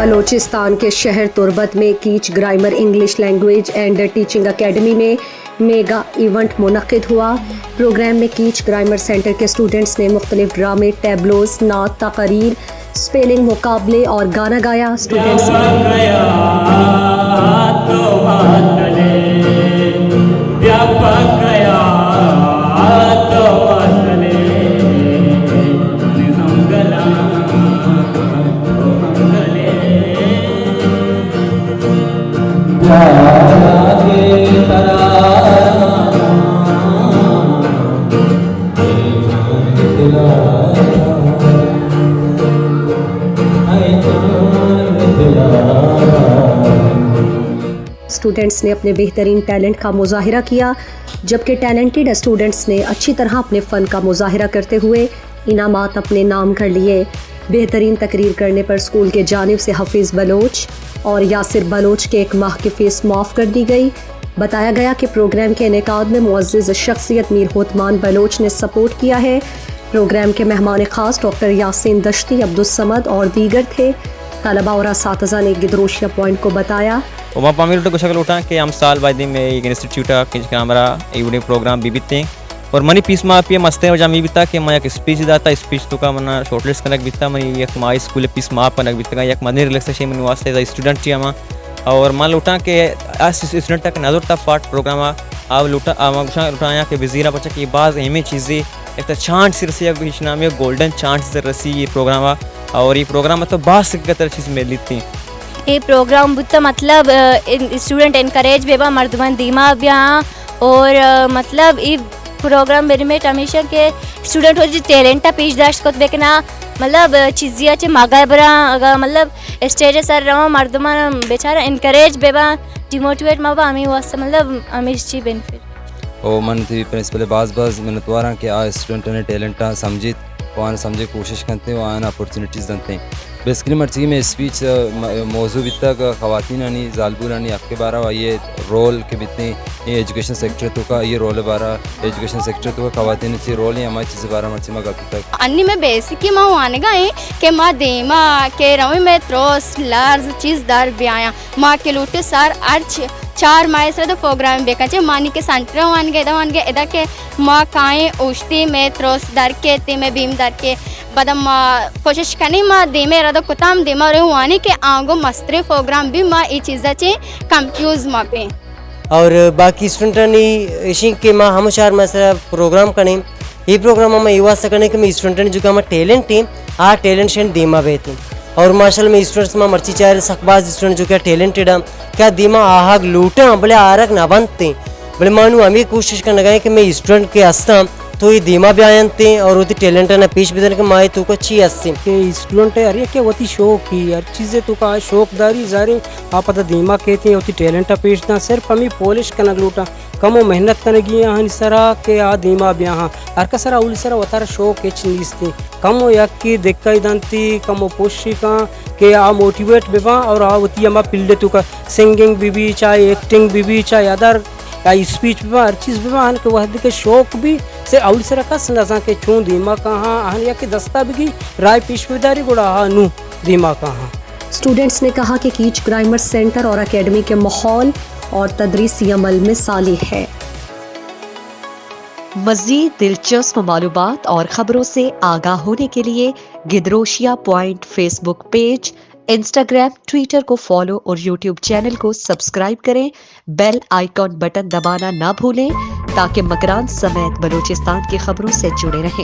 बलोचिस्तान के शहर तुर्बत में कीच grammar English language and teaching academy में मेगा इवेंट मुनक्किद हुआ। प्रोग्राम में कीच ग्रामर सेंटर के स्टूडेंट्स ने मुख्तलिफ ड्रामे, टैबलोज, नात, तकरीर, स्पेलिंग मुकाबले और गाना गाया। स्टूडेंट्स स्टूडेंट्स ने अपने बेहतरीन टैलेंट का मुजाहिरा किया, जबकि टैलेंटेड स्टूडेंट्स ने अच्छी तरह अपने फ़न का मुजाहिरा करते हुए इनामात अपने नाम कर लिए। बेहतरीन तकरीर करने पर स्कूल के जानिब से हफीज़ बलोच और यासिर बलोच के 1 माह की फ़ीस माफ़ कर दी गई। बताया गया कि प्रोग्राम के इनेकाद में मुअज़्ज़िज़ शख्सियत मीर होतमान बलोच ने सपोर्ट किया है। प्रोग्राम के मेहमान ख़ास डॉक्टर यासीन दश्ती, अब्दुल समद और दीगर थे। तलबा और असातिज़ा ने गिदरोशिया पॉइंट को बताया वहाँ पामिल को शक्ल उठा कि हम साल बाद में एक इंस्टीट्यूट का हमारा इवनिंग प्रोग्राम भी बीते और मनी पीस मा पे मस्ते हो जामी बीता कि मैं एक स्पीच दाता स्पीच तो का मना शॉर्टलिस्ट कनक बीता मैं एक माई स्कूल पीस मा पनक बीता एक मनी रिलैक्सेशन में वास्ते स्टूडेंट थी हम और मान लुटा के आज स्टूडेंट तक नजर तक फाट प्रोग्राम आप लुटा उठाया कि वजीरा बच्चा की बाज़ अहम चीज़ें एक तो चांस से रसी नाम है गोल्डन चांस से रसी ये प्रोग्राम और ये प्रोग्राम तो बास चीज़ मिली थी। ये प्रोग्राम बुता मतलब स्टूडेंट इनकरेज बेबा मर्दमन दीमा ब्या और मतलब ये प्रोग्राम मेरे में हमेशा के स्टूडेंट हो जो टैलेंटा पेश दाश्त को बेकना मतलब चीज़िया चे मागा बरा मतलब स्टेज सर रहा मर्दमन बेचारा इनकरेज बेबा डिमोटिवेट माबा हमें वास्ते मतलब हमें इस चीज़ बेनिफिट ओ मन थी प्रिंसिपल बाज़ मिनतवारा कि आ स्टूडेंट ने टैलेंटा समझी वान समझे कोशिश करते हैं वान अपॉर्चुनिटीज़ दनते हैं। बेसिकली मर्जी में स्पीच मौजू भी तक ख़वातीन आनी जालबूर आनी आपके बारा ये रोल के बितने ये एजुकेशन सेक्टर तो का ये रोल बारा एजुकेशन सेक्टर तो का ख़वातीन ची रोल है हमारी चीज़ बारा मर्जी में गलती तक अन्नी में बेसिक माँ आने गए कि माँ देमा के रवि में त्रोस लार्ज चीज़ दार ब्याया माँ के लूटे सार अर्च 4 माह से तो प्रोग्राम बेका मानी के सेंटर वन के इधर के माँ काएँ उश्ती में त्रोस दर के ते में भीम दर के बदम कोशिश करनी माँ दे में रहा कुताम दे मारे वानी के आगो मस्त्रे प्रोग्राम भी माँ ये चीज़ा चे कंफ्यूज माँ पे और बाकी स्टूडेंटानी इसी के माँ हम 4 मसला प्रोग्राम करें ये प्रोग्राम हम युवा सकने के में स्टूडेंट जो का टैलेंट है आ टैलेंट शेंड दीमा बेहती और माशाल्लाह में स्टूडेंट्स में मर्ची चाहे सकबाज स्टूडेंट जो क्या टैलेंटेड हम क्या दीमा आहाग लूटा बोले आरक ना बनते बोले मानू हमें कोशिश करने गए कि मैं स्टूडेंट के हंसता तो ये धीमा भी आयनते और वो टैलेंट है ना पीछ भी के माए तो को अच्छी हंसते के स्टूडेंट है अरे क्या वती शौक ही हर चीज़ें तो का शौकदारी जारे आप पता धीमा कहते हैं वती टैलेंट पेश ना सिर्फ हमें पॉलिश करना लूटा कम मेहनत करने की यहाँ सरा के आ धीमा भी यहाँ हर का सरा उल सरा वतारा शौक एच नीस्ते कम या की देखा ही दानती कम पोशी का के आ मोटिवेट बेबा और आ वती हमारा पिल्ले तो का सिंगिंग भी चाहे एक्टिंग भी चाहे अदर या स्पीच भी हर चीज़ भी आन के वह के शौक भी से आउल से रखा संदा के छू धीमा कहाँ आन या कि दस्ता भी राय पेशवेदारी गुड़ा हाँ नू धीमा कहाँ। स्टूडेंट्स ने कहा कि कीच ग्रामर सेंटर और एकेडमी के माहौल और तदरीसी अमल मिसाली है। मज़ीद दिलचस्प मालूमात और ख़बरों से आगाह होने के लिए Gedrosia point Facebook page, Instagram, Twitter को फॉलो और यूट्यूब चैनल को सब्सक्राइब करें। बेल आइकॉन बटन दबाना ना भूलें ताकि मकरान समेत बलूचिस्तान की खबरों से जुड़े रहें।